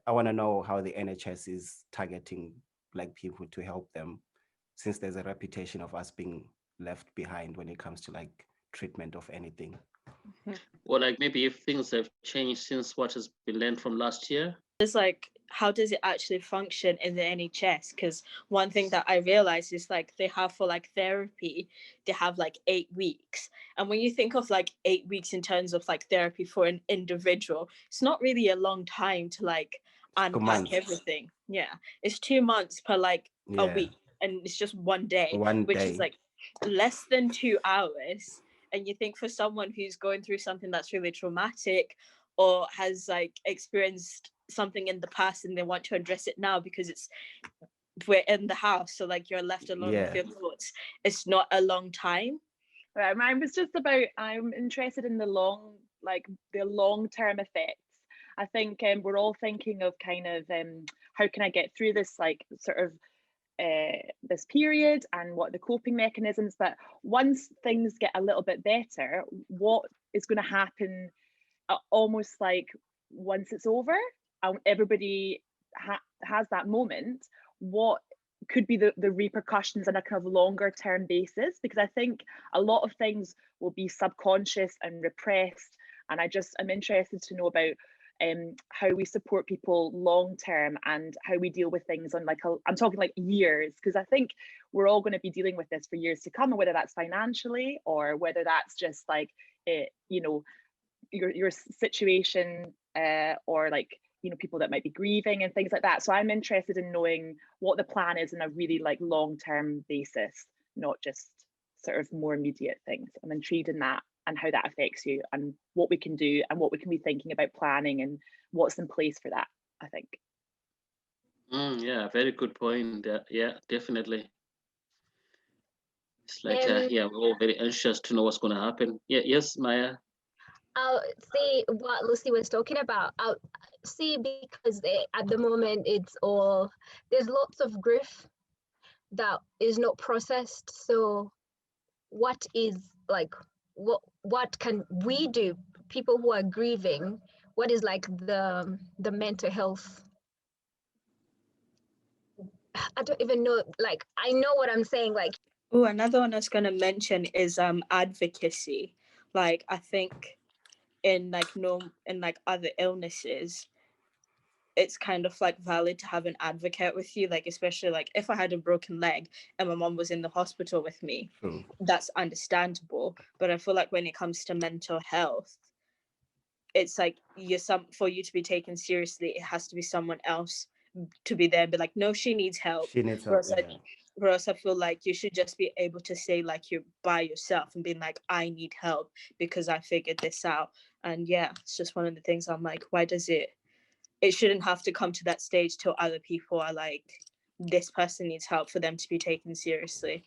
I want to know how the NHS is targeting Black people to help them, since there's a reputation of us being left behind when it comes to like treatment of anything. Or like maybe if things have changed since what has been learned from last year. It's like, how does it actually function in the NHS? Because one thing that I realized is like they have for like therapy, they have like 8 weeks. And when you think of like 8 weeks in terms of like therapy for an individual, it's not really a long time to like unpack everything. Yeah. It's 2 months per like a week. And it's just one day, which is like less than 2 hours. And you think for someone who's going through something that's really traumatic or has like experienced something in the past and they want to address it now because we're in the house, so like you're left alone with your thoughts, it's not a long time. Mine was just about, I'm interested in the long-term effects. I think we're all thinking of kind of how can I get through this like sort of this period and what the coping mechanisms, but once things get a little bit better, what is going to happen almost like once it's over and everybody has that moment, what could be the repercussions on a kind of longer term basis? Because I think a lot of things will be subconscious and repressed, and I'm interested to know about how we support people long term and how we deal with things on like I'm talking like years, because I think we're all going to be dealing with this for years to come, and whether that's financially or whether that's just like you know, your situation or like, you know, people that might be grieving and things like that. So I'm interested in knowing what the plan is on a really like long-term basis, not just sort of more immediate things. I'm intrigued in that and how that affects you and what we can do and what we can be thinking about planning and what's in place for that, I think. Yeah, very good point. Yeah, definitely. It's like, yeah, we're all very anxious to know what's going to happen. Yeah, yes, Maya. I'll see what Lucy was talking about. I'll see because at the moment there's lots of grief that is not processed. So what is like, what can we do, people who are grieving? What is like the mental health? I don't even know, like, I know what I'm saying, like. Oh, another one I was going to mention is advocacy. Like, I think in like other illnesses, it's kind of like valid to have an advocate with you, like especially like if I had a broken leg and my mom was in the hospital with me, that's understandable. But I feel like when it comes to mental health, it's like for you to be taken seriously, it has to be someone else to be there and be like, no, she needs help. Whereas I feel like you should just be able to say like you're by yourself and being like, I need help because I figured this out. And yeah, it's just one of the things I'm like, why does it shouldn't have to come to that stage till other people are like, this person needs help for them to be taken seriously.